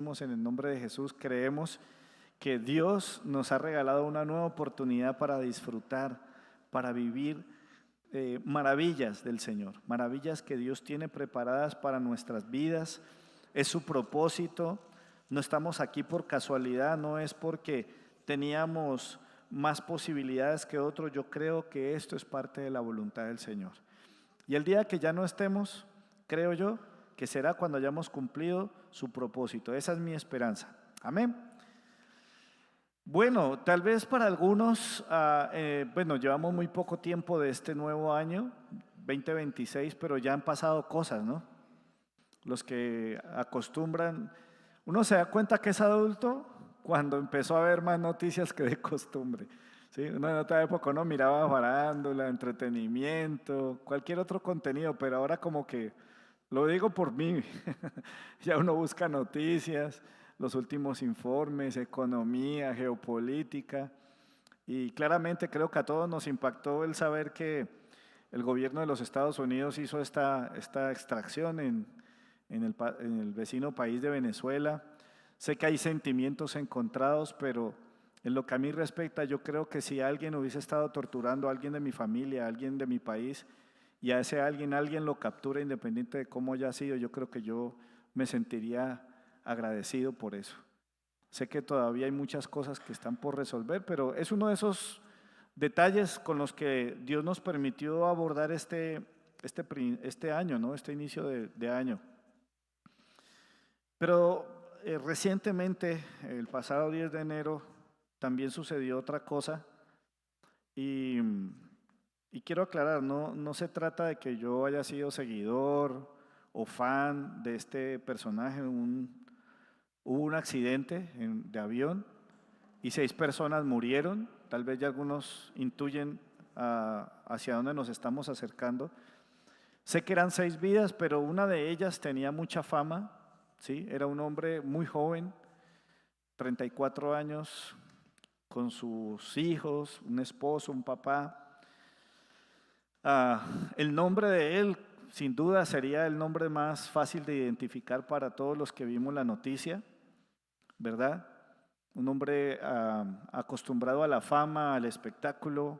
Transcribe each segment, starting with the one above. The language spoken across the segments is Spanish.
En el nombre de Jesús creemos que Dios nos ha regalado una nueva oportunidad para disfrutar, para vivir maravillas del Señor, maravillas que Dios tiene preparadas para nuestras vidas. Es su propósito. No estamos aquí por casualidad, no es porque teníamos más posibilidades que otros. Yo creo que esto es parte de la voluntad del Señor. Y el día que ya no estemos, creo yo, que será cuando hayamos cumplido su propósito. Esa es mi esperanza. Amén. Bueno, tal vez para algunos, llevamos muy poco tiempo de este nuevo año, 2026, pero ya han pasado cosas, ¿no? Los que acostumbran, uno se da cuenta que es adulto cuando empezó a ver más noticias que de costumbre. ¿Sí? Uno en otra época no miraba farándula, entretenimiento, cualquier otro contenido, pero ahora como que lo digo por mí. Ya uno busca noticias, los últimos informes, economía, geopolítica. Y claramente creo que a todos nos impactó el saber que el gobierno de los Estados Unidos hizo esta extracción en el vecino país de Venezuela. Sé que hay sentimientos encontrados, pero en lo que a mí respecta, yo creo que si alguien hubiese estado torturando a alguien de mi familia, a alguien de mi país, y a ese alguien lo captura independiente de cómo haya sido, yo creo que yo me sentiría agradecido por eso. Sé que todavía hay muchas cosas que están por resolver, pero es uno de esos detalles con los que Dios nos permitió abordar este año, ¿no? Este inicio de año. Pero recientemente, el pasado 10 de enero, también sucedió otra cosa y quiero aclarar, no se trata de que yo haya sido seguidor o fan de este personaje. Hubo un accidente de avión y 6 personas murieron. Tal vez ya algunos intuyen hacia dónde nos estamos acercando. Sé que eran 6 vidas, pero una de ellas tenía mucha fama, ¿sí? Era un hombre muy joven, 34 años, con sus hijos, un esposo, un papá. El nombre de él, sin duda, sería el nombre más fácil de identificar para todos los que vimos la noticia, ¿verdad? Un hombre acostumbrado a la fama, al espectáculo.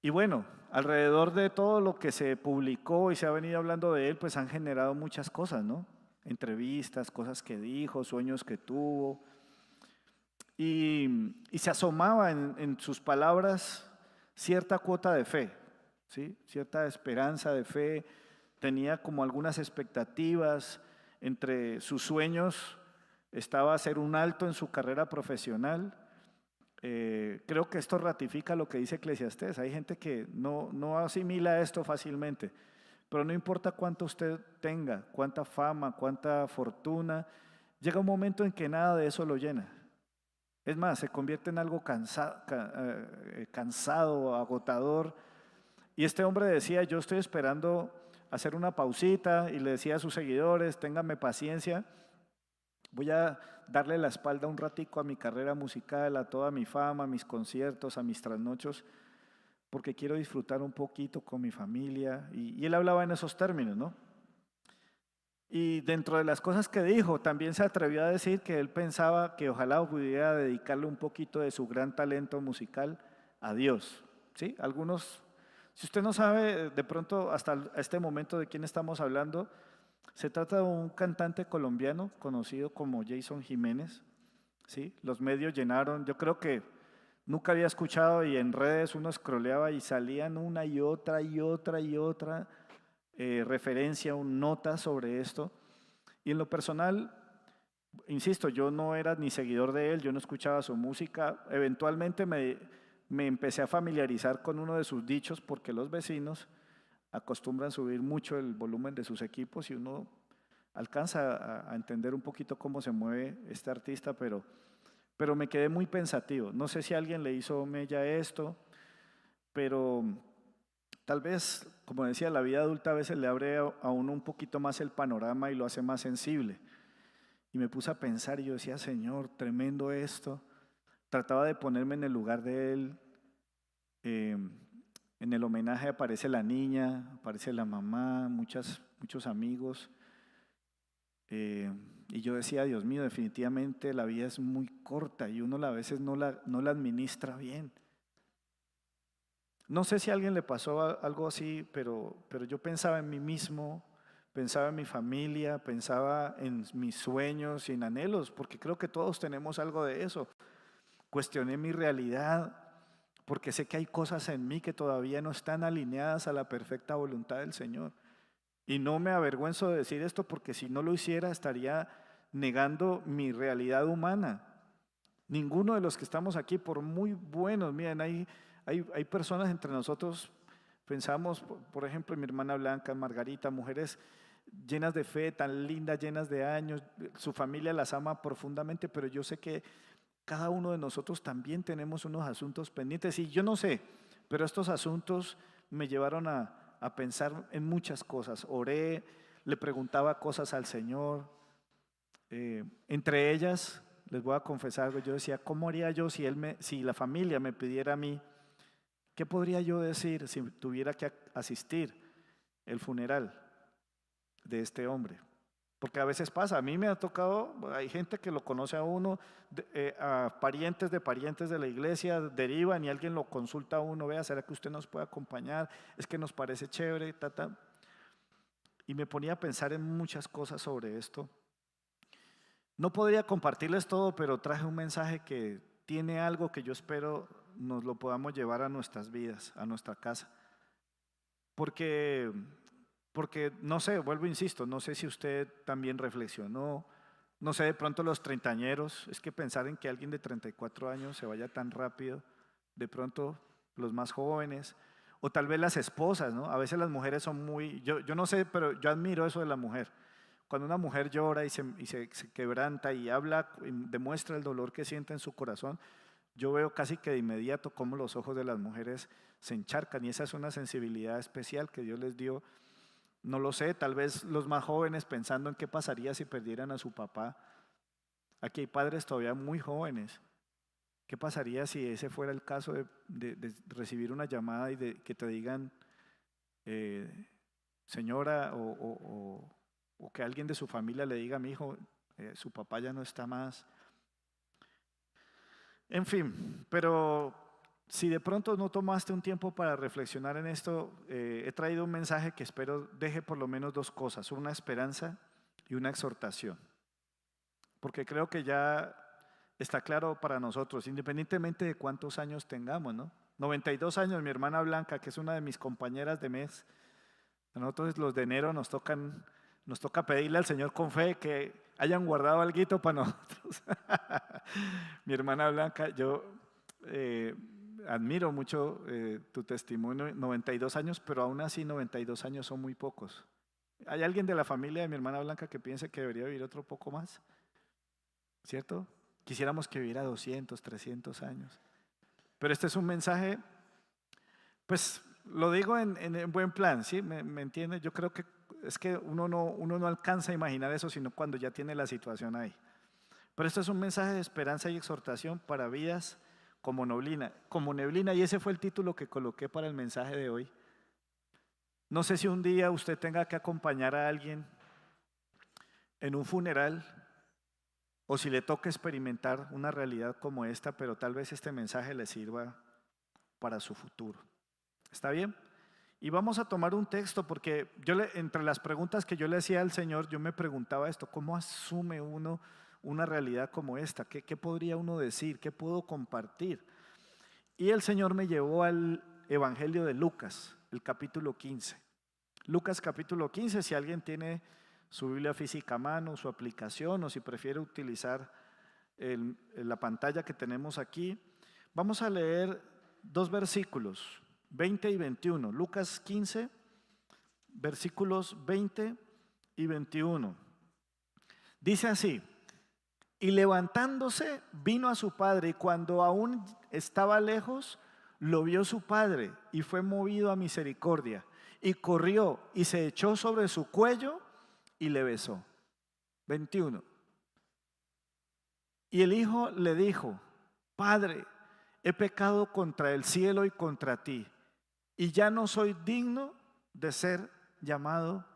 Y bueno, alrededor de todo lo que se publicó y se ha venido hablando de él, pues han generado muchas cosas, ¿no? Entrevistas, cosas que dijo, sueños que tuvo. Y se asomaba en sus palabras cierta cuota de fe, ¿sí? Cierta esperanza de fe. Tenía como algunas expectativas. Entre sus sueños estaba hacer un alto en su carrera profesional. Creo que esto ratifica lo que dice Eclesiastés. Hay gente que no asimila esto fácilmente, pero no importa cuánto usted tenga, cuánta fama, cuánta fortuna, llega un momento en que nada de eso lo llena. Es más, se convierte en algo cansado, agotador. Y este hombre decía, yo estoy esperando hacer una pausita, y le decía a sus seguidores, ténganme paciencia, voy a darle la espalda un ratico a mi carrera musical, a toda mi fama, a mis conciertos, a mis trasnochos, porque quiero disfrutar un poquito con mi familia. Y él hablaba en esos términos, ¿no? Y dentro de las cosas que dijo, también se atrevió a decir que él pensaba que ojalá pudiera dedicarle un poquito de su gran talento musical a Dios. ¿Sí? Algunos, si usted no sabe de pronto hasta este momento de quién estamos hablando, se trata de un cantante colombiano conocido como Jason Jiménez. ¿Sí? Los medios llenaron, yo creo que nunca había escuchado, y en redes uno scrolleaba y salían una y otra y otra y otra referencia, nota sobre esto. Y en lo personal, insisto, yo no era ni seguidor de él, yo no escuchaba su música. Eventualmente me empecé a familiarizar con uno de sus dichos, porque los vecinos acostumbran subir mucho el volumen de sus equipos y uno alcanza a entender un poquito cómo se mueve este artista, pero me quedé muy pensativo. No sé si alguien le hizo mella a esto, pero tal vez, como decía, la vida adulta a veces le abre a uno un poquito más el panorama y lo hace más sensible. Y me puse a pensar y yo decía, Señor, tremendo esto. Trataba de ponerme en el lugar de él. Eh, en el homenaje aparece la niña, aparece la mamá, muchos amigos. Y yo decía, Dios mío, definitivamente la vida es muy corta y uno a veces no la administra bien. No sé si a alguien le pasó algo así, pero yo pensaba en mí mismo, pensaba en mi familia, pensaba en mis sueños y en anhelos, porque creo que todos tenemos algo de eso. Cuestioné mi realidad, porque sé que hay cosas en mí que todavía no están alineadas a la perfecta voluntad del Señor. Y no me avergüenzo de decir esto, porque si no lo hiciera estaría negando mi realidad humana. Ninguno de los que estamos aquí, por muy buenos, miren, hay personas entre nosotros, pensamos, por ejemplo, en mi hermana Blanca, Margarita, mujeres llenas de fe, tan lindas, llenas de años, su familia las ama profundamente, pero yo sé que cada uno de nosotros también tenemos unos asuntos pendientes y yo no sé, pero estos asuntos me llevaron a pensar en muchas cosas. Oré, le preguntaba cosas al Señor, entre ellas, les voy a confesar algo, yo decía, ¿cómo haría yo si la familia me pidiera a mí? ¿Qué podría yo decir si tuviera que asistir el funeral de este hombre? Porque a veces pasa, a mí me ha tocado, hay gente que lo conoce a uno, a parientes de la iglesia, derivan y alguien lo consulta a uno, vea, ¿será que usted nos puede acompañar? Es que nos parece chévere, Y me ponía a pensar en muchas cosas sobre esto. No podría compartirles todo, pero traje un mensaje que tiene algo que yo espero nos lo podamos llevar a nuestras vidas, a nuestra casa. Porque, porque no sé, vuelvo, insisto, no sé si usted también reflexionó, no sé, de pronto los treintañeros, es que pensar en que alguien de 34 años se vaya tan rápido, de pronto los más jóvenes, o tal vez las esposas, ¿no? A veces las mujeres son muy, yo no sé, pero yo admiro eso de la mujer. Cuando una mujer llora y se quebranta y habla, y demuestra el dolor que siente en su corazón, yo veo casi que de inmediato cómo los ojos de las mujeres se encharcan y esa es una sensibilidad especial que Dios les dio. No lo sé, tal vez los más jóvenes pensando en qué pasaría si perdieran a su papá. Aquí hay padres todavía muy jóvenes. ¿Qué pasaría si ese fuera el caso de recibir una llamada y de que te digan, eh, señora, o que alguien de su familia le diga, mi hijo, su papá ya no está más? En fin, pero si de pronto no tomaste un tiempo para reflexionar en esto, he traído un mensaje que espero deje por lo menos dos cosas, una esperanza y una exhortación, porque creo que ya está claro para nosotros, independientemente de cuántos años tengamos, ¿no? 92 años, mi hermana Blanca, que es una de mis compañeras de mes, a nosotros los de enero nos toca pedirle al Señor con fe que hayan guardado alguito para nosotros. Mi hermana Blanca, yo admiro mucho tu testimonio, 92 años, pero aún así 92 años son muy pocos. ¿Hay alguien de la familia de mi hermana Blanca que piense que debería vivir otro poco más? ¿Cierto? Quisiéramos que viviera 200, 300 años. Pero este es un mensaje, pues lo digo en buen plan, ¿sí? ¿Me entiende? Yo creo que es que uno no alcanza a imaginar eso, sino cuando ya tiene la situación ahí. Pero esto es un mensaje de esperanza y exhortación para vidas como neblina, y ese fue el título que coloqué para el mensaje de hoy. No sé si un día usted tenga que acompañar a alguien en un funeral o si le toca experimentar una realidad como esta, pero tal vez este mensaje le sirva para su futuro. ¿Está bien? Y vamos a tomar un texto porque entre las preguntas que yo le hacía al Señor, yo me preguntaba esto, ¿cómo asume uno una realidad como esta? ¿Qué podría uno decir? ¿Qué puedo compartir? Y el Señor me llevó al Evangelio de Lucas, el capítulo 15. Lucas capítulo 15, si alguien tiene su Biblia física a mano, su aplicación, o si prefiere utilizar la pantalla que tenemos aquí, vamos a leer dos versículos, 20 y 21. Lucas 15, versículos 20 y 21. Dice así: y levantándose vino a su padre, y cuando aún estaba lejos, lo vio su padre y fue movido a misericordia, y corrió y se echó sobre su cuello y le besó. 21. Y el hijo le dijo: Padre, he pecado contra el cielo y contra ti, y ya no soy digno de ser llamado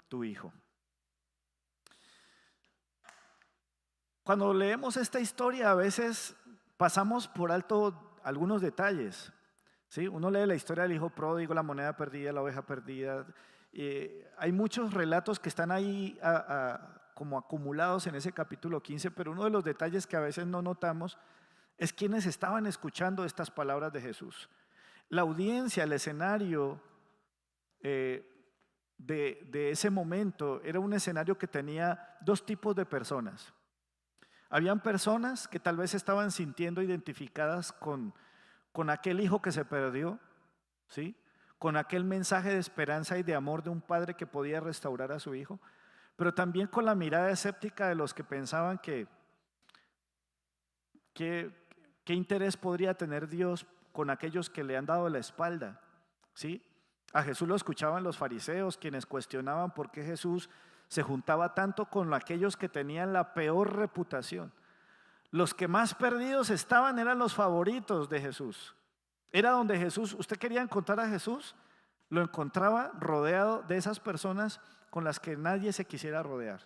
tu hijo. Cuando leemos esta historia a veces pasamos por alto algunos detalles. ¿Sí? Uno lee la historia del hijo pródigo, la moneda perdida, la oveja perdida. Hay muchos relatos que están ahí como acumulados en ese capítulo 15, pero uno de los detalles que a veces no notamos es quienes estaban escuchando estas palabras de Jesús. La audiencia, el escenario de ese momento era un escenario que tenía dos tipos de personas. Habían personas que tal vez estaban sintiendo identificadas con aquel hijo que se perdió, ¿sí? Con aquel mensaje de esperanza y de amor de un padre que podía restaurar a su hijo, pero también con la mirada escéptica de los que pensaban qué interés podría tener Dios con aquellos que le han dado la espalda, ¿sí? A Jesús lo escuchaban los fariseos, quienes cuestionaban por qué Jesús se juntaba tanto con aquellos que tenían la peor reputación. Los que más perdidos estaban eran los favoritos de Jesús. Era donde Jesús, usted quería encontrar a Jesús, lo encontraba rodeado de esas personas con las que nadie se quisiera rodear,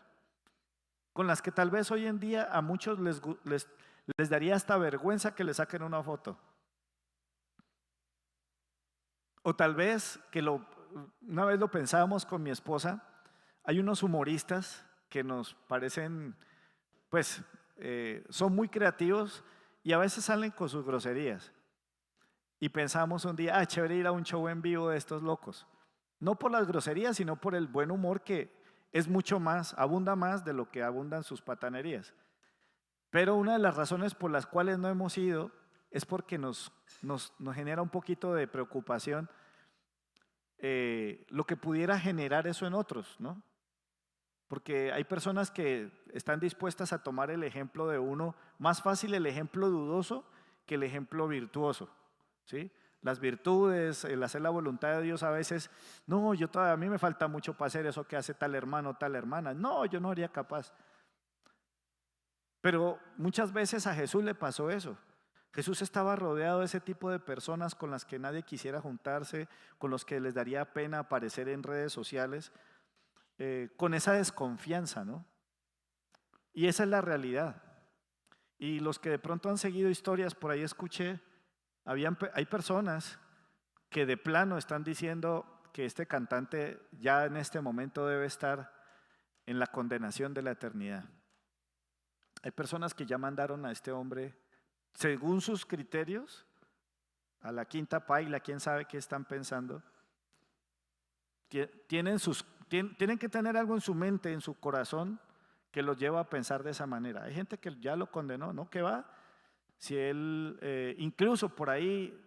con las que tal vez hoy en día a muchos les daría hasta vergüenza que le saquen una foto. O tal vez una vez lo pensábamos con mi esposa, hay unos humoristas que nos parecen, pues, son muy creativos y a veces salen con sus groserías. Y pensamos un día, chévere ir a un show en vivo de estos locos. No por las groserías, sino por el buen humor que es mucho más, abunda más de lo que abundan sus patanerías. Pero una de las razones por las cuales no hemos ido es porque nos genera un poquito de preocupación lo que pudiera generar eso en otros, ¿no? Porque hay personas que están dispuestas a tomar el ejemplo de uno, más fácil el ejemplo dudoso que el ejemplo virtuoso, ¿sí? Las virtudes, el hacer la voluntad de Dios a veces, no, a mí me falta mucho para hacer eso que hace tal hermano, tal hermana, no, yo no sería capaz. Pero muchas veces a Jesús le pasó eso. Jesús estaba rodeado de ese tipo de personas con las que nadie quisiera juntarse, con los que les daría pena aparecer en redes sociales, con esa desconfianza, ¿no? Y esa es la realidad. Y los que de pronto han seguido historias, por ahí escuché, hay personas que de plano están diciendo que este cantante ya en este momento debe estar en la condenación de la eternidad. Hay personas que ya mandaron a este hombre, según sus criterios, a la quinta paila, quién sabe qué están pensando. Tienen que tener algo en su mente, en su corazón, que los lleva a pensar de esa manera. Hay gente que ya lo condenó, ¿no? ¿Qué va? Si él, incluso por ahí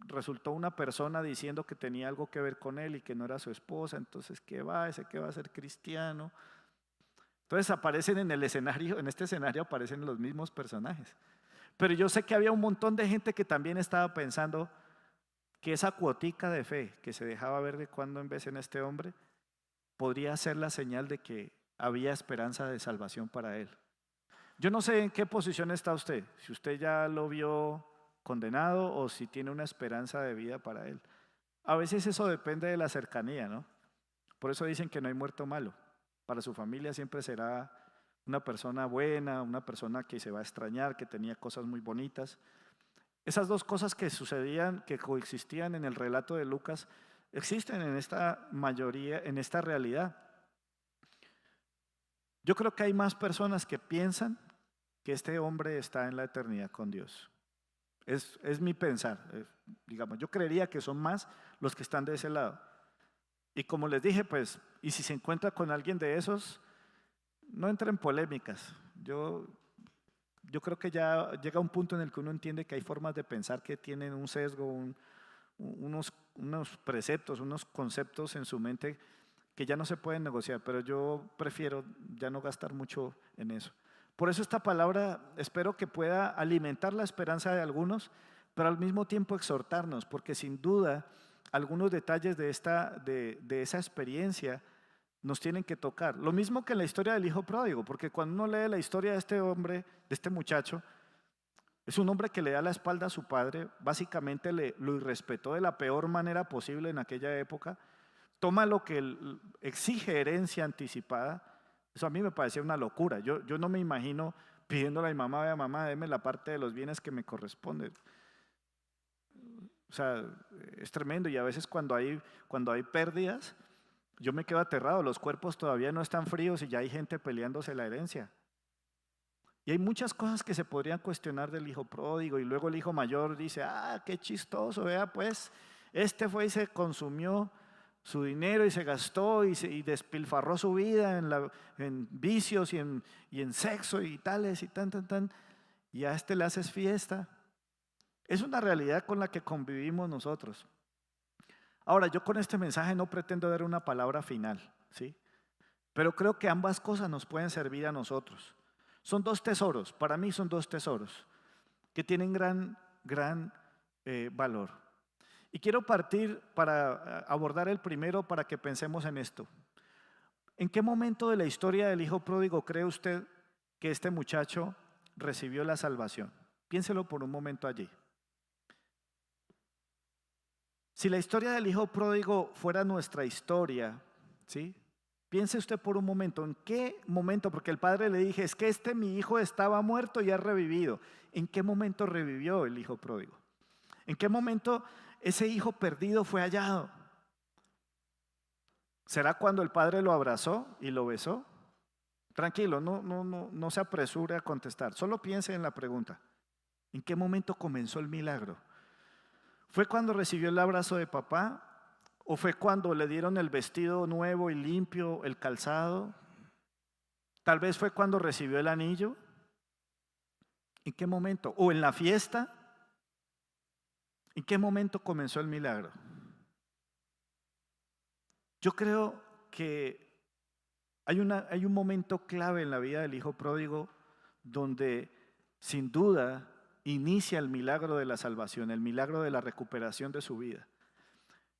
resultó una persona diciendo que tenía algo que ver con él y que no era su esposa, entonces ¿qué va? Ese que va a ser cristiano. Entonces aparecen en el escenario, en este escenario aparecen los mismos personajes. Pero yo sé que había un montón de gente que también estaba pensando que esa cuotica de fe que se dejaba ver de cuando en vez en este hombre podría ser la señal de que había esperanza de salvación para él. Yo no sé en qué posición está usted, si usted ya lo vio condenado o si tiene una esperanza de vida para él. A veces eso depende de la cercanía, ¿no? Por eso dicen que no hay muerto malo. Para su familia siempre será una persona buena, una persona que se va a extrañar, que tenía cosas muy bonitas. Esas dos cosas que sucedían, que coexistían en el relato de Lucas, existen en esta mayoría, en esta realidad. Yo creo que hay más personas que piensan que este hombre está en la eternidad con Dios. Es mi pensar. Digamos, yo creería que son más los que están de ese lado. Y como les dije, pues, y si se encuentra con alguien de esos, no entra en polémicas. Yo creo que ya llega un punto en el que uno entiende que hay formas de pensar que tienen un sesgo, unos preceptos, unos conceptos en su mente que ya no se pueden negociar, pero yo prefiero ya no gastar mucho en eso. Por eso esta palabra espero que pueda alimentar la esperanza de algunos, pero al mismo tiempo exhortarnos, porque sin duda algunos detalles de esa experiencia nos tienen que tocar. Lo mismo que en la historia del hijo pródigo, porque cuando uno lee la historia de este hombre, de este muchacho, es un hombre que le da la espalda a su padre, básicamente lo irrespetó de la peor manera posible en aquella época, toma lo que exige herencia anticipada, Eso a mí me parecía una locura. Yo no me imagino pidiéndole a mi mamá, vea mamá, deme la parte de los bienes que me corresponde. O sea, es tremendo y a veces cuando hay pérdidas, yo me quedo aterrado, los cuerpos todavía no están fríos y ya hay gente peleándose la herencia. Y hay muchas cosas que se podrían cuestionar del hijo pródigo y luego el hijo mayor dice, qué chistoso, vea pues, este fue y se consumió su dinero y se gastó y despilfarró su vida en vicios y en sexo y tales y tan, y a este le haces fiesta. Es una realidad con la que convivimos nosotros. Ahora, yo con este mensaje no pretendo dar una palabra final, ¿sí? Pero creo que ambas cosas nos pueden servir a nosotros. Son dos tesoros, para mí son dos tesoros que tienen gran valor. Y quiero partir para abordar el primero para que pensemos en esto. ¿En qué momento de la historia del hijo pródigo cree usted que este muchacho recibió la salvación? Piénselo por un momento allí. Si la historia del hijo pródigo fuera nuestra historia, ¿sí? Piense usted por un momento, ¿en qué momento? Porque el padre le dije, es que mi hijo estaba muerto y ha revivido. ¿En qué momento revivió el hijo pródigo? ¿En qué momento ese hijo perdido fue hallado? ¿Será cuando el padre lo abrazó y lo besó? Tranquilo, no se apresure a contestar, solo piense en la pregunta. ¿En qué momento comenzó el milagro? ¿Fue cuando recibió el abrazo de papá? ¿O fue cuando le dieron el vestido nuevo y limpio, el calzado? Tal vez fue cuando recibió el anillo. ¿En qué momento? ¿O en la fiesta? ¿En qué momento comenzó el milagro? Yo creo que hay un momento clave en la vida del hijo pródigo donde sin duda inicia el milagro de la salvación, el milagro de la recuperación de su vida.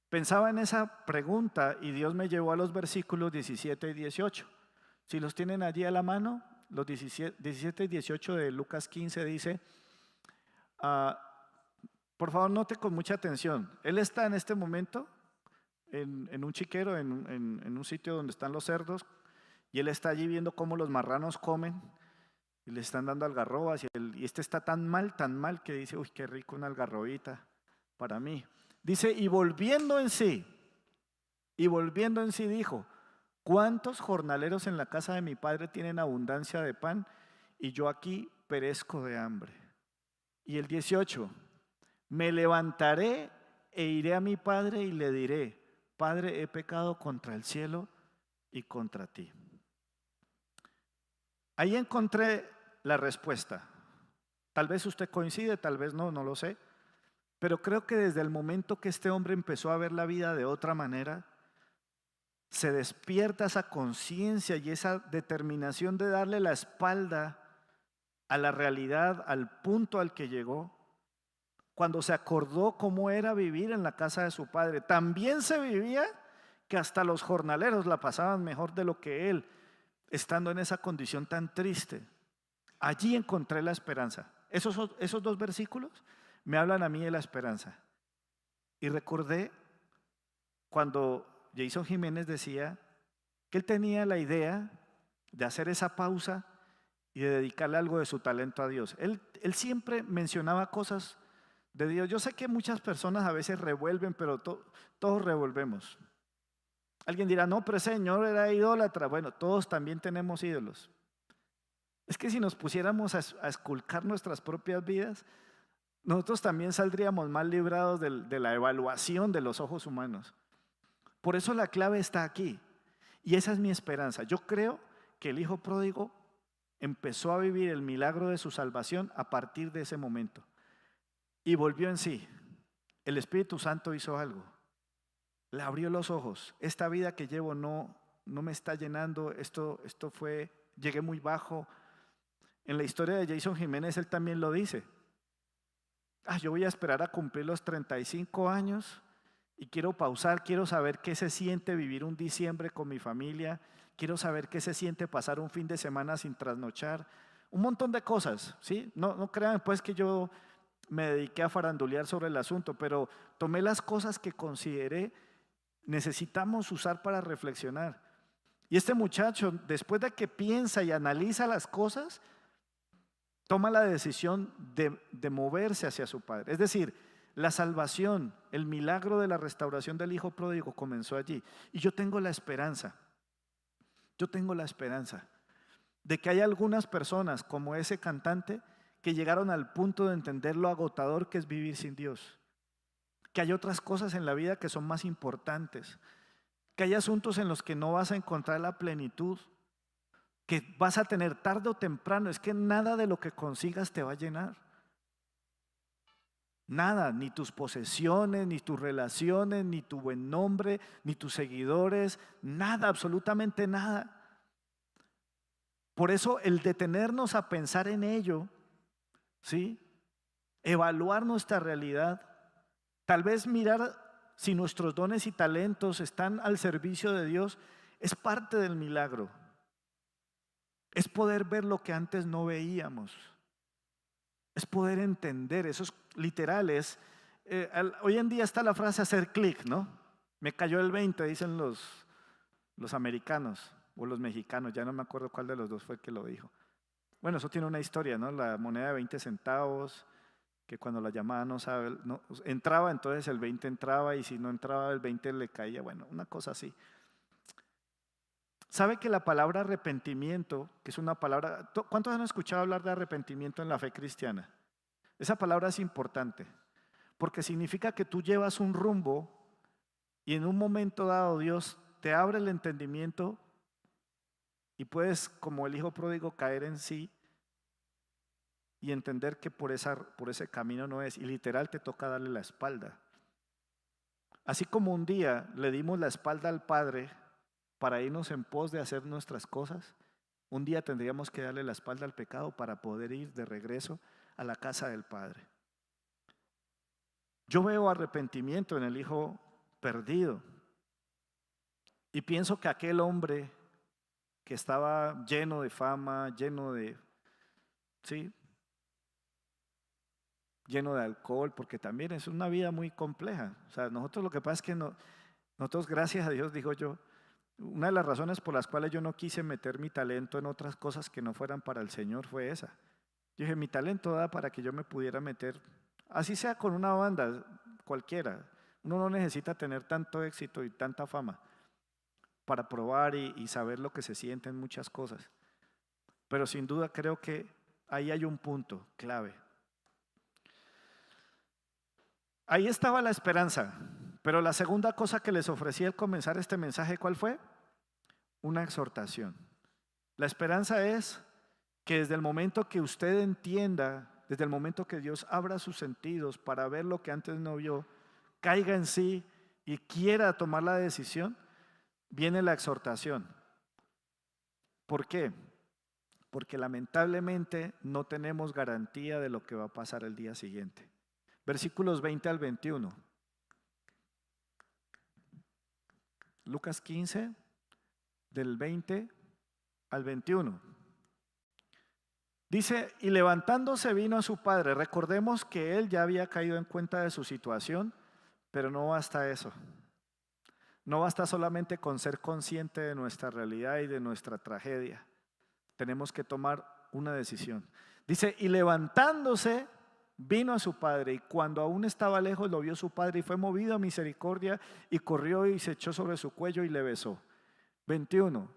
Pensaba en esa pregunta y Dios me llevó a los versículos 17 y 18. Si los tienen allí a la mano, los 17 y 18 de Lucas 15 dice, por favor note con mucha atención, él está en este momento en un chiquero, en un sitio donde están los cerdos, y él está allí viendo cómo los marranos comen y le están dando algarrobas y este está tan mal que dice, uy, qué rico una algarrobita para mí. Dice, y volviendo en sí dijo, ¿cuántos jornaleros en la casa de mi padre tienen abundancia de pan y yo aquí perezco de hambre? Y el 18, me levantaré e iré a mi padre y le diré, Padre, he pecado contra el cielo y contra ti. Ahí encontré la respuesta. Tal vez usted coincide, tal vez no lo sé. Pero creo que desde el momento que este hombre empezó a ver la vida de otra manera, se despierta esa conciencia y esa determinación de darle la espalda a la realidad, al punto al que llegó, cuando se acordó cómo era vivir en la casa de su padre. También se vivía que hasta los jornaleros la pasaban mejor de lo que él, estando en esa condición tan triste. Allí encontré la esperanza. Esos dos versículos me hablan a mí de la esperanza. Y recordé cuando Jason Jiménez decía que él tenía la idea de hacer esa pausa y de dedicarle algo de su talento a Dios. Él siempre mencionaba cosas de Dios. Yo sé que muchas personas a veces revuelven, pero todos revolvemos. Alguien dirá, no, pero ese señor era idólatra. Bueno, todos también tenemos ídolos. Es que si nos pusiéramos a esculcar nuestras propias vidas, nosotros también saldríamos mal librados de la evaluación de los ojos humanos. Por eso la clave está aquí. Y esa es mi esperanza. Yo creo que el hijo pródigo empezó a vivir el milagro de su salvación a partir de ese momento. Y volvió en sí. El Espíritu Santo hizo algo. Le abrió los ojos. Esta vida que llevo no me está llenando. Llegué muy bajo. En la historia de Jason Jiménez él también lo dice. Yo voy a esperar a cumplir los 35 años y quiero pausar, quiero saber qué se siente vivir un diciembre con mi familia, quiero saber qué se siente pasar un fin de semana sin trasnochar, un montón de cosas, ¿sí? No crean pues que yo me dediqué a farandulear sobre el asunto, pero tomé las cosas que consideré necesitamos usar para reflexionar. Y este muchacho, después de que piensa y analiza las cosas, toma la decisión de moverse hacia su padre. Es decir, la salvación, el milagro de la restauración del hijo pródigo comenzó allí. Y yo tengo la esperanza de que hay algunas personas como ese cantante que llegaron al punto de entender lo agotador que es vivir sin Dios, que hay otras cosas en la vida que son más importantes, que hay asuntos en los que no vas a encontrar la plenitud, que vas a tener tarde o temprano. Es que nada de lo que consigas te va a llenar. Nada, ni tus posesiones, ni tus relaciones, ni tu buen nombre, ni tus seguidores, nada, absolutamente nada. Por eso el detenernos a pensar en ello, ¿sí? Evaluar nuestra realidad, tal vez mirar si nuestros dones y talentos están al servicio de Dios, es parte del milagro. Es poder ver lo que antes no veíamos. Es poder entender, eso es literal. Hoy en día está la frase hacer clic, ¿no? Me cayó el 20, dicen los americanos o los mexicanos, ya no me acuerdo cuál de los dos fue el que lo dijo. Bueno, eso tiene una historia, ¿no? La moneda de 20 centavos, que cuando la llamada no entraba, entonces el 20 entraba, y si no entraba el 20 le caía, bueno, una cosa así. ¿Sabe que la palabra arrepentimiento, que es una palabra, ¿cuántos han escuchado hablar de arrepentimiento en la fe cristiana? Esa palabra es importante, porque significa que tú llevas un rumbo y en un momento dado Dios te abre el entendimiento y puedes, como el hijo pródigo, caer en sí y entender que por ese camino no es, y literal te toca darle la espalda. Así como un día le dimos la espalda al Padre para irnos en pos de hacer nuestras cosas, un día tendríamos que darle la espalda al pecado para poder ir de regreso a la casa del Padre. Yo veo arrepentimiento en el hijo perdido y pienso que aquel hombre que estaba lleno de fama, lleno de alcohol, porque también es una vida muy compleja. O sea, nosotros lo que pasa es que nosotros, gracias a Dios, digo yo, una de las razones por las cuales yo no quise meter mi talento en otras cosas que no fueran para el Señor fue esa. Yo dije, mi talento da para que yo me pudiera meter, así sea con una banda cualquiera. Uno no necesita tener tanto éxito y tanta fama para probar y saber lo que se siente en muchas cosas. Pero sin duda creo que ahí hay un punto clave. Ahí estaba la esperanza, pero la segunda cosa que les ofrecí al comenzar este mensaje, ¿cuál fue? Una exhortación. La esperanza es que desde el momento que usted entienda, desde el momento que Dios abra sus sentidos para ver lo que antes no vio, caiga en sí y quiera tomar la decisión, viene la exhortación. ¿Por qué? Porque lamentablemente no tenemos garantía de lo que va a pasar el día siguiente. Versículos 20 al 21. Lucas 15, del 20 al 21. Dice, y levantándose vino a su padre. Recordemos que él ya había caído en cuenta de su situación, pero no basta eso. No basta solamente con ser consciente de nuestra realidad y de nuestra tragedia. Tenemos que tomar una decisión. Dice, y levantándose vino a su padre, y cuando aún estaba lejos lo vio su padre y fue movido a misericordia y corrió y se echó sobre su cuello y le besó. 21.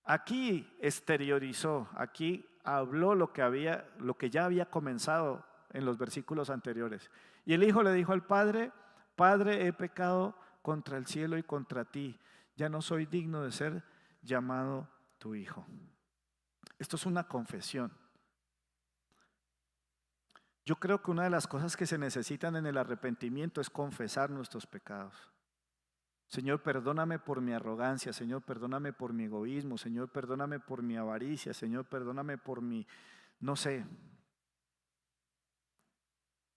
Aquí exteriorizó, aquí habló lo que ya había comenzado en los versículos anteriores. Y el hijo le dijo al padre, Padre, he pecado contra el cielo y contra ti, ya no soy digno de ser llamado tu hijo. Esto es una confesión. Yo creo que una de las cosas que se necesitan en el arrepentimiento es confesar nuestros pecados. Señor, perdóname por mi arrogancia, Señor, perdóname por mi egoísmo, Señor, perdóname por mi avaricia, Señor, perdóname por mi,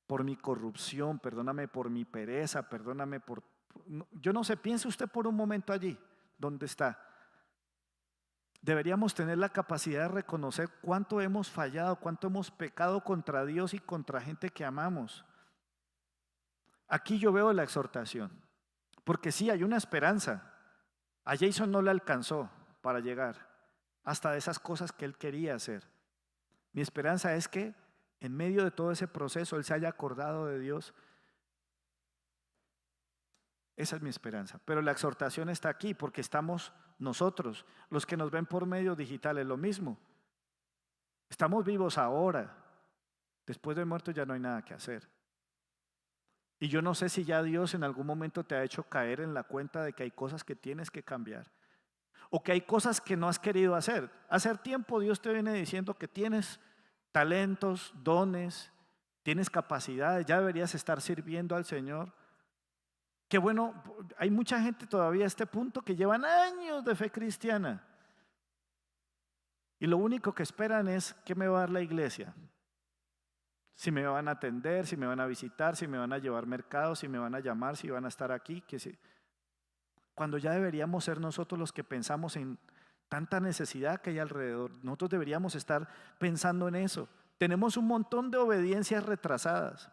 por mi corrupción, perdóname por mi pereza, perdóname por, yo no sé, piense usted por un momento allí, donde está. Deberíamos tener la capacidad de reconocer cuánto hemos fallado, cuánto hemos pecado contra Dios y contra gente que amamos. Aquí yo veo la exhortación, porque sí hay una esperanza. A Jason no le alcanzó, para llegar, hasta de esas cosas que Él quería hacer. Mi esperanza es que en medio de todo ese proceso Él se haya acordado de Dios. Esa es mi esperanza. Pero la exhortación está aquí porque estamos nosotros, los que nos ven por medios digitales, lo mismo. Estamos vivos ahora. Después de muerto ya no hay nada que hacer. Y yo no sé si ya Dios en algún momento te ha hecho caer en la cuenta de que hay cosas que tienes que cambiar. O que hay cosas que no has querido hacer. Hace tiempo Dios te viene diciendo que tienes talentos, dones, tienes capacidades, ya deberías estar sirviendo al Señor. Qué bueno, hay mucha gente todavía a este punto que llevan años de fe cristiana. Y lo único que esperan es ¿qué me va a dar la iglesia? Si me van a atender, si me van a visitar, si me van a llevar mercados, si me van a llamar, si van a estar aquí. Cuando ya deberíamos ser nosotros los que pensamos en tanta necesidad que hay alrededor. Nosotros deberíamos estar pensando en eso. Tenemos un montón de obediencias retrasadas.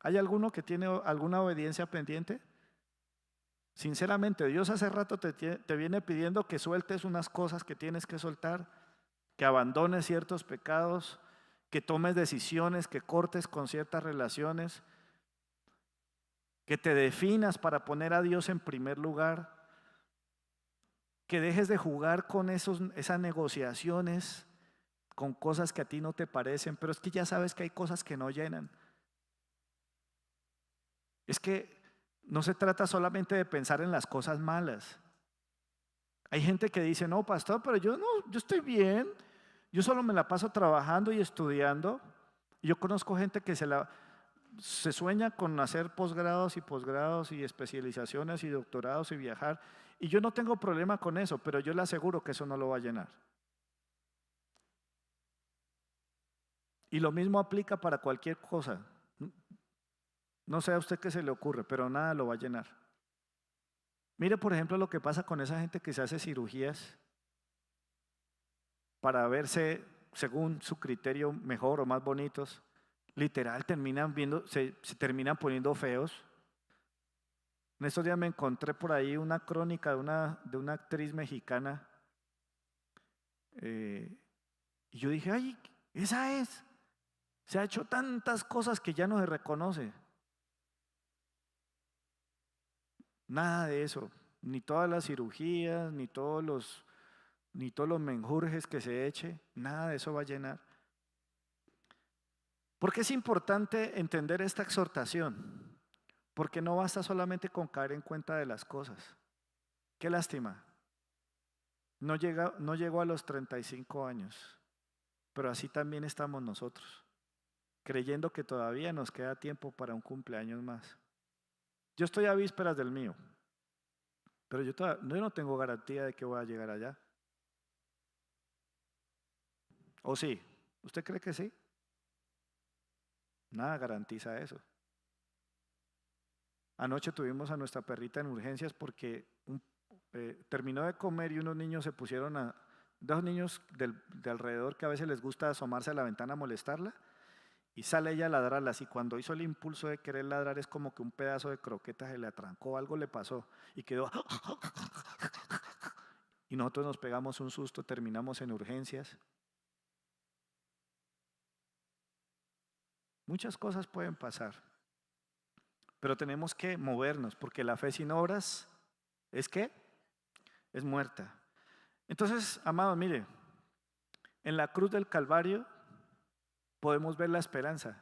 ¿Hay alguno que tiene alguna obediencia pendiente? Sinceramente, Dios hace rato te viene pidiendo que sueltes unas cosas que tienes que soltar, que abandones ciertos pecados, que tomes decisiones, que cortes con ciertas relaciones, que te definas para poner a Dios en primer lugar, que dejes de jugar con esas negociaciones, con cosas que a ti no te parecen, pero es que ya sabes que hay cosas que no llenan. Es que no se trata solamente de pensar en las cosas malas. Hay gente que dice, no, pastor, pero yo estoy bien, yo solo me la paso trabajando y estudiando. Yo conozco gente que se sueña con hacer posgrados y especializaciones y doctorados y viajar. Y yo no tengo problema con eso, pero yo le aseguro que eso no lo va a llenar. Y lo mismo aplica para cualquier cosa. No sé a usted qué se le ocurre, pero nada lo va a llenar. Mire, por ejemplo, lo que pasa con esa gente que se hace cirugías para verse, según su criterio, mejor o más bonitos. Literal, se terminan poniendo feos. En estos días me encontré por ahí una crónica de una actriz mexicana. Y yo dije, ay, esa es. Se ha hecho tantas cosas que ya no se reconoce. Nada de eso. Ni todas las cirugías, ni todos los menjurjes que se eche. Nada de eso va a llenar. ¿Por qué es importante entender esta exhortación? Porque no basta solamente con caer en cuenta de las cosas. Qué lástima. No llegó a los 35 años, pero así también estamos nosotros, creyendo que todavía nos queda tiempo para un cumpleaños más. Yo estoy a vísperas del mío, pero yo no tengo garantía de que voy a llegar allá. ¿O sí? ¿Usted cree que sí? Nada garantiza eso. Anoche tuvimos a nuestra perrita en urgencias porque terminó de comer y unos niños se pusieron dos niños de alrededor que a veces les gusta asomarse a la ventana a molestarla y sale ella a ladrarlas y cuando hizo el impulso de querer ladrar es como que un pedazo de croqueta se le atrancó, algo le pasó y quedó y nosotros nos pegamos un susto, terminamos en urgencias. Muchas cosas pueden pasar, pero tenemos que movernos porque la fe sin obras ¿es qué? Es muerta. Entonces, amados, mire, en la cruz del Calvario podemos ver la esperanza.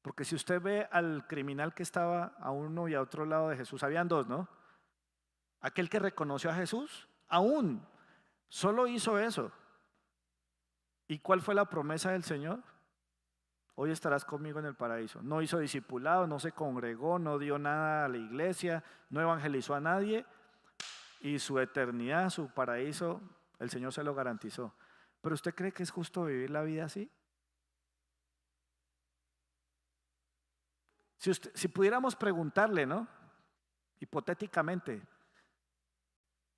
Porque si usted ve al criminal que estaba a uno y a otro lado de Jesús, habían dos, ¿no? Aquel que reconoció a Jesús, aún, solo hizo eso. ¿Y cuál fue la promesa del Señor? Hoy estarás conmigo en el paraíso. No hizo discipulado, no se congregó, no dio nada a la iglesia, no evangelizó a nadie. Y su eternidad, su paraíso, el Señor se lo garantizó. ¿Pero usted cree que es justo vivir la vida así? Si pudiéramos preguntarle, ¿no? Hipotéticamente,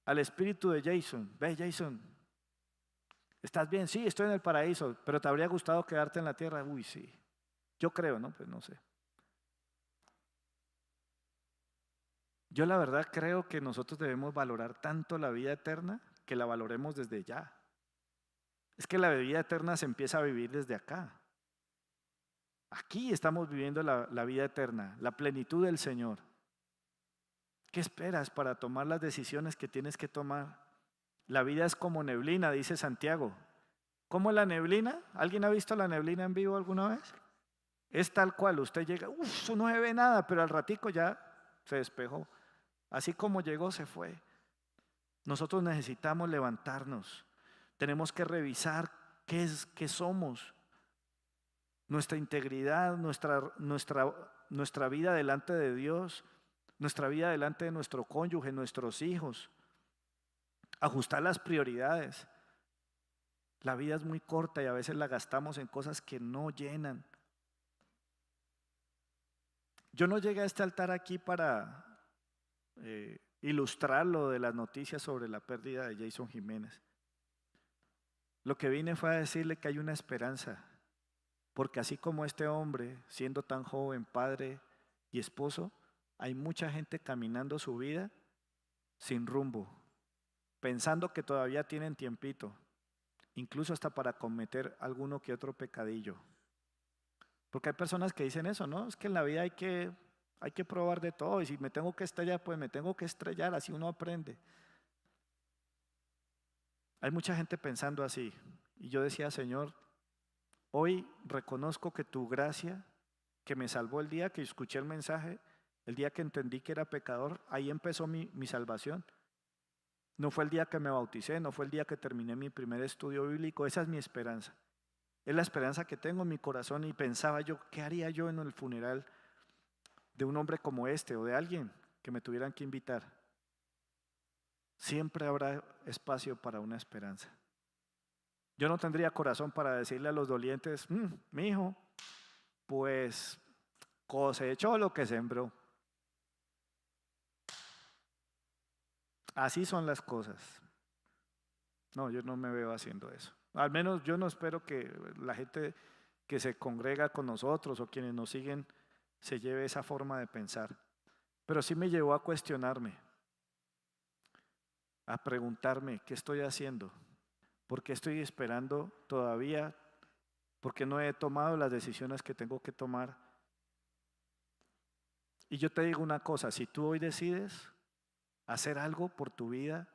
al espíritu de Jason, ve Jason, ¿estás bien? Sí, estoy en el paraíso, pero ¿te habría gustado quedarte en la tierra? Uy, sí. Yo creo, ¿no? Pues no sé. Yo la verdad creo que nosotros debemos valorar tanto la vida eterna que la valoremos desde ya. Es que la vida eterna se empieza a vivir desde acá. Aquí estamos viviendo la vida eterna, la plenitud del Señor. ¿Qué esperas para tomar las decisiones que tienes que tomar? La vida es como neblina, dice Santiago. ¿Cómo es la neblina? ¿Alguien ha visto la neblina en vivo alguna vez? Es tal cual, usted llega, no se ve nada, pero al ratico ya se despejó. Así como llegó, se fue. Nosotros necesitamos levantarnos. Tenemos que revisar qué somos. Nuestra integridad, nuestra vida delante de Dios, nuestra vida delante de nuestro cónyuge, nuestros hijos. Ajustar las prioridades. La vida es muy corta y a veces la gastamos en cosas que no llenan. Yo no llegué a este altar aquí para ilustrar lo de las noticias sobre la pérdida de Jason Jiménez. Lo que vine fue a decirle que hay una esperanza, porque así como este hombre, siendo tan joven, padre y esposo, hay mucha gente caminando su vida sin rumbo, pensando que todavía tienen tiempito, incluso hasta para cometer alguno que otro pecadillo. Porque hay personas que dicen eso, ¿no? Es que en la vida hay que probar de todo, y si me tengo que estrellar, pues me tengo que estrellar, así uno aprende. Hay mucha gente pensando así, y yo decía, Señor, hoy reconozco que tu gracia, que me salvó el día que escuché el mensaje, el día que entendí que era pecador, ahí empezó mi salvación. No fue el día que me bauticé, no fue el día que terminé mi primer estudio bíblico, esa es mi esperanza. Es la esperanza que tengo en mi corazón, y pensaba yo, ¿qué haría yo en el funeral de un hombre como este o de alguien que me tuvieran que invitar? Siempre habrá espacio para una esperanza. Yo no tendría corazón para decirle a los dolientes, mi hijo, pues cosechó lo que sembró. Así son las cosas. No, yo no me veo haciendo eso. Al menos yo no espero que la gente que se congrega con nosotros o quienes nos siguen se lleve esa forma de pensar. Pero sí me llevó a cuestionarme, a preguntarme qué estoy haciendo, por qué estoy esperando todavía, por qué no he tomado las decisiones que tengo que tomar. Y yo te digo una cosa, si tú hoy decides hacer algo por tu vida,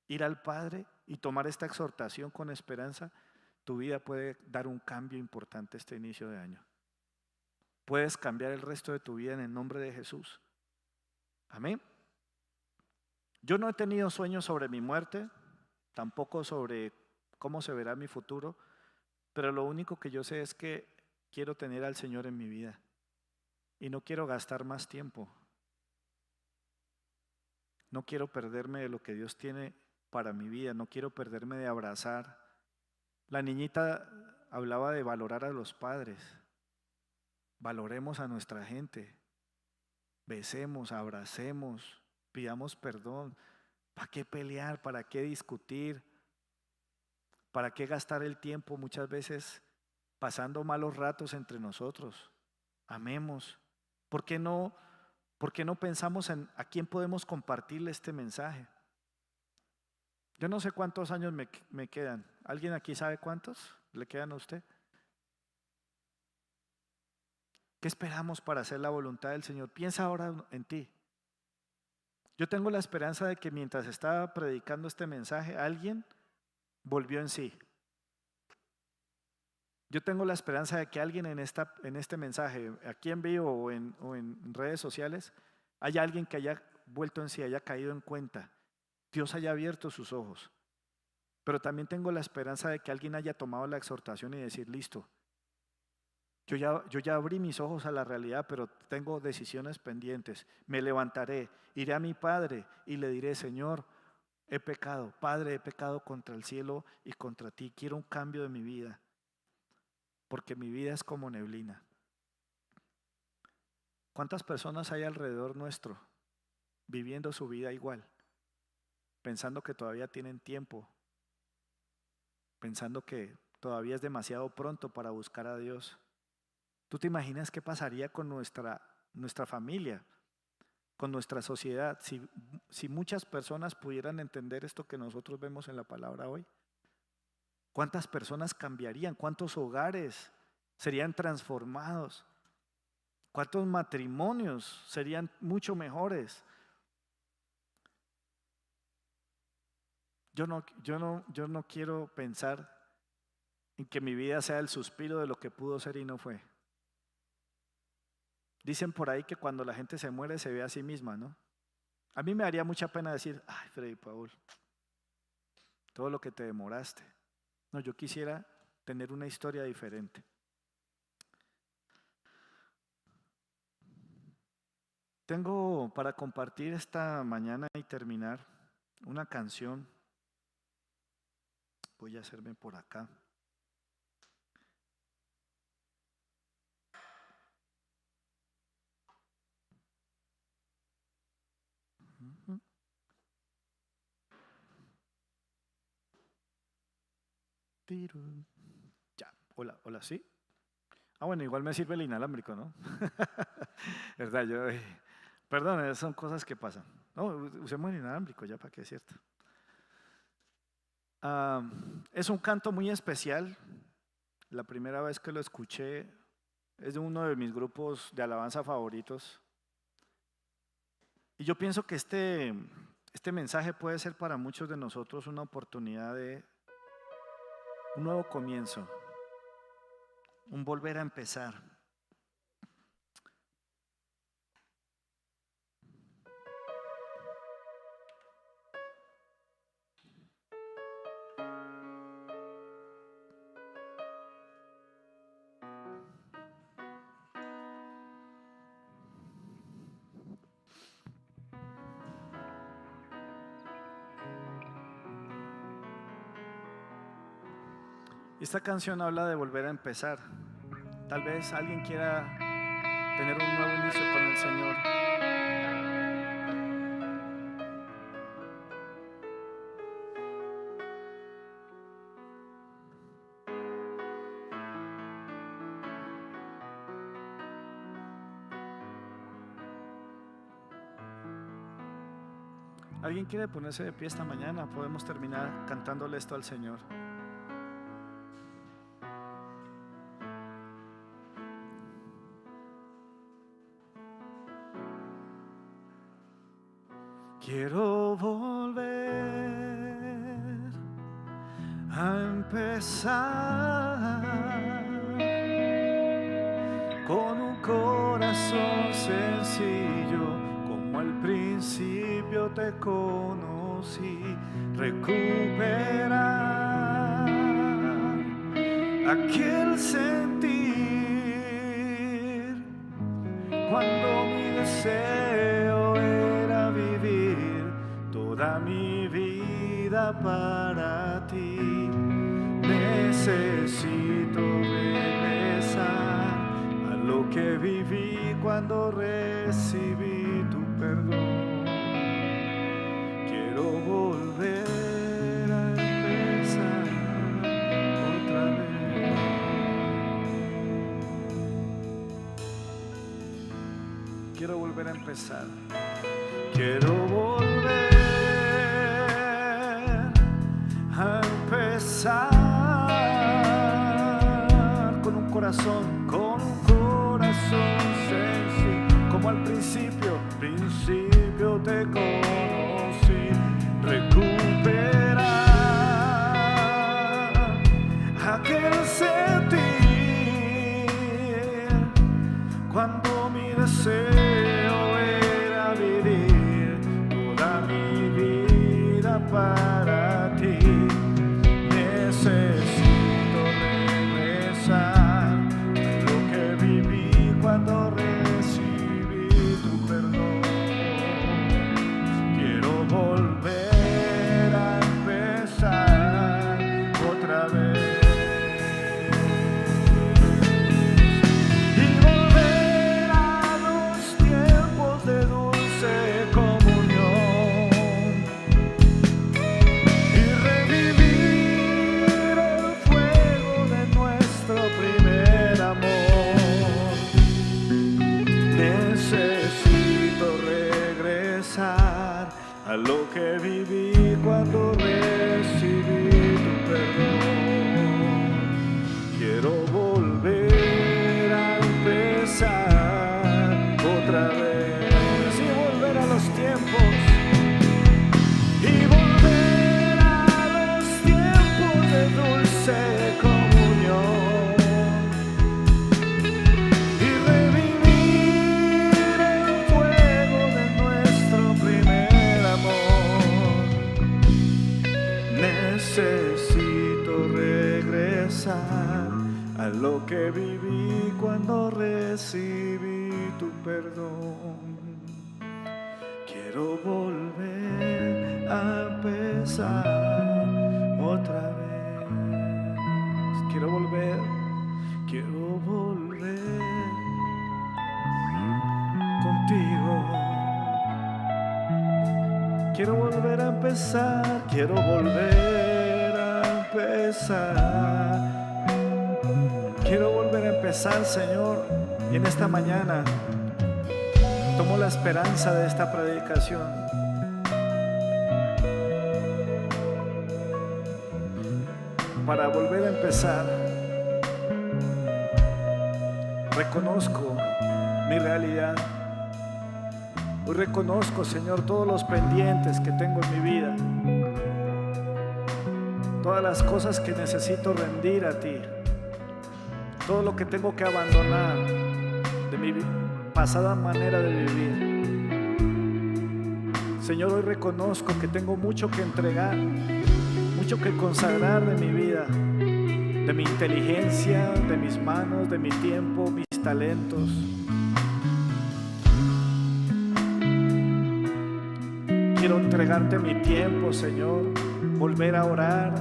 ir al Padre y tomar esta exhortación con esperanza, tu vida puede dar un cambio importante este inicio de año. Puedes cambiar el resto de tu vida en el nombre de Jesús. Amén. Yo no he tenido sueños sobre mi muerte, tampoco sobre cómo se verá mi futuro, pero lo único que yo sé es que quiero tener al Señor en mi vida y no quiero gastar más tiempo. No quiero perderme de lo que Dios tiene para mi vida, no quiero perderme de abrazar. La niñita hablaba de valorar a los padres. Valoremos a nuestra gente. Besemos, abracemos, pidamos perdón. ¿Para qué pelear? ¿Para qué discutir? ¿Para qué gastar el tiempo muchas veces pasando malos ratos entre nosotros? Amemos. ¿Por qué no pensamos en a quién podemos compartirle este mensaje? Yo no sé cuántos años me quedan. ¿Alguien aquí sabe cuántos le quedan a usted? ¿Qué esperamos para hacer la voluntad del Señor? Piensa ahora en ti. Yo tengo la esperanza de que mientras estaba predicando este mensaje, alguien volvió en sí. Yo tengo la esperanza de que alguien en este mensaje, aquí en vivo o en redes sociales, haya alguien que haya vuelto en sí, haya caído en cuenta. Dios haya abierto sus ojos. Pero también tengo la esperanza de que alguien haya tomado la exhortación y decir, listo, yo ya abrí mis ojos a la realidad, pero tengo decisiones pendientes. Me levantaré, iré a mi Padre y le diré, Señor, he pecado, Padre, he pecado contra el cielo y contra ti. Quiero un cambio de mi vida, porque mi vida es como neblina. ¿Cuántas personas hay alrededor nuestro viviendo su vida igual? Pensando que todavía tienen tiempo, pensando que todavía es demasiado pronto para buscar a Dios. ¿Tú te imaginas qué pasaría con nuestra familia con nuestra sociedad, si muchas personas pudieran entender esto que nosotros vemos en la palabra hoy, ¿cuántas personas cambiarían? ¿Cuántos hogares serían transformados? ¿Cuántos matrimonios serían mucho mejores? Yo no quiero pensar en que mi vida sea el suspiro de lo que pudo ser y no fue. Dicen por ahí que cuando la gente se muere se ve a sí misma, ¿no? A mí me daría mucha pena decir, ay, Freddy Paul, todo lo que te demoraste. No, yo quisiera tener una historia diferente. Tengo para compartir esta mañana y terminar una canción. Voy a hacerme por acá. Ya, hola, ¿sí? Bueno, igual me sirve el inalámbrico, ¿no? ¿Verdad? Perdón, son cosas que pasan. No, usemos el inalámbrico ya para que es cierto. Es un canto muy especial. La primera vez que lo escuché es de uno de mis grupos de alabanza favoritos. Y yo pienso que este mensaje puede ser para muchos de nosotros una oportunidad de un nuevo comienzo, un volver a empezar. Esta canción habla de volver a empezar. Tal vez alguien quiera tener un nuevo inicio con el Señor. ¿Alguien quiere ponerse de pie esta mañana? Podemos terminar cantándole esto al Señor. Quiero volver a empezar con un corazón sencillo, como al principio te conocí, recuperar aquel sentir cuando mi deseo era vivir toda mi vida para ti. Necesito regresar a lo que viví cuando recibí tu perdón. Quiero volver a empezar otra vez. Quiero volver a empezar. Quiero volver a empezar con un corazón sencillo, como al principio te conocí, recuperar aquel sentir cuando mi deseo era vivir toda mi vida para ti. Necesito regresar lo que viví cuando recibí tu perdón. Quiero volver a lo que viví cuando recibí tu perdón. Quiero volver a empezar otra vez y volver a los tiempos. Y volver a los tiempos de dulce comunión y revivir el fuego de nuestro primer amor. Necesito regresar a lo que viví cuando recibí tu perdón. Quiero volver a empezar otra vez. Quiero volver contigo. Quiero volver a empezar, quiero volver a empezar. Quiero volver a empezar, Señor, y en esta mañana tomo la esperanza de esta predicación. Para volver a empezar, reconozco mi realidad. Hoy reconozco, Señor, todos los pendientes que tengo en mi vida, todas las cosas que necesito rendir a ti, todo lo que tengo que abandonar de mi pasada manera de vivir. Señor, hoy reconozco que tengo mucho que entregar, mucho que consagrar de mi vida, de mi inteligencia, de mis manos, de mi tiempo, mis talentos. Quiero entregarte mi tiempo, Señor, volver a orar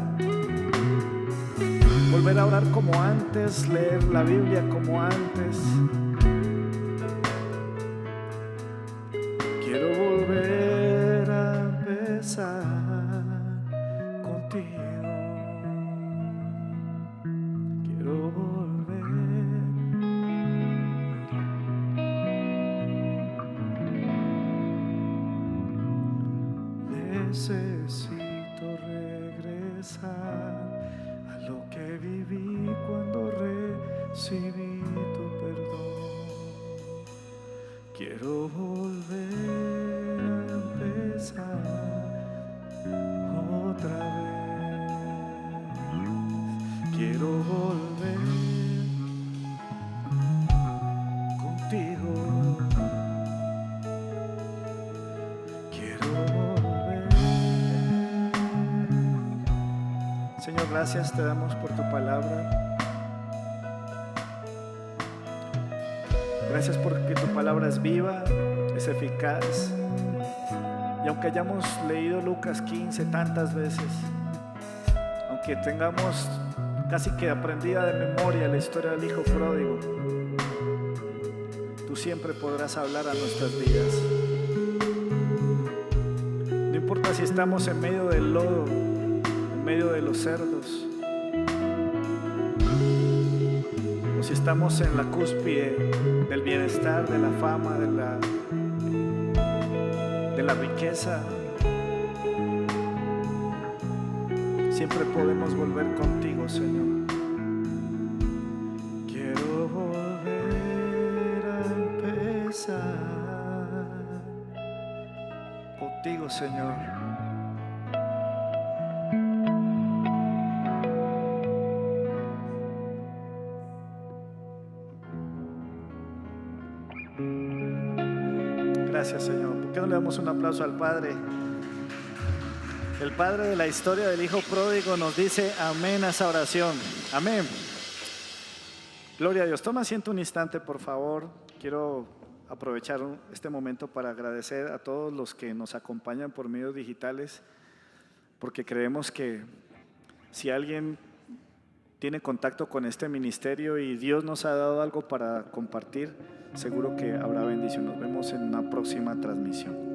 como antes, leer la Biblia como antes. Quiero volver a empezar contigo. Quiero volver. Necesito regresar a lo que viví cuando recibí tu perdón. Quiero volver a empezar otra vez. Quiero volver contigo. Quiero volver. Señor, gracias te damos por tu palabra. Gracias porque tu palabra es viva, es eficaz. Y aunque hayamos leído Lucas 15 tantas veces, aunque tengamos casi que aprendida de memoria la historia del hijo pródigo, tú siempre podrás hablar a nuestras vidas. No importa si estamos en medio del lodo, en medio de los cerdos, o si estamos en la cúspide del bienestar, de la fama, de la riqueza, siempre podemos volver contigo, Señor. Quiero volver a empezar contigo, Señor. Gracias, Señor. ¿Por qué no le damos un aplauso al Padre? El Padre de la historia del hijo pródigo nos dice amén a esa oración. Amén. Gloria a Dios. Toma asiento un instante, por favor. Quiero aprovechar este momento para agradecer a todos los que nos acompañan por medios digitales, porque creemos que si alguien tiene contacto con este ministerio y Dios nos ha dado algo para compartir, seguro que habrá bendición. Nos vemos en una próxima transmisión.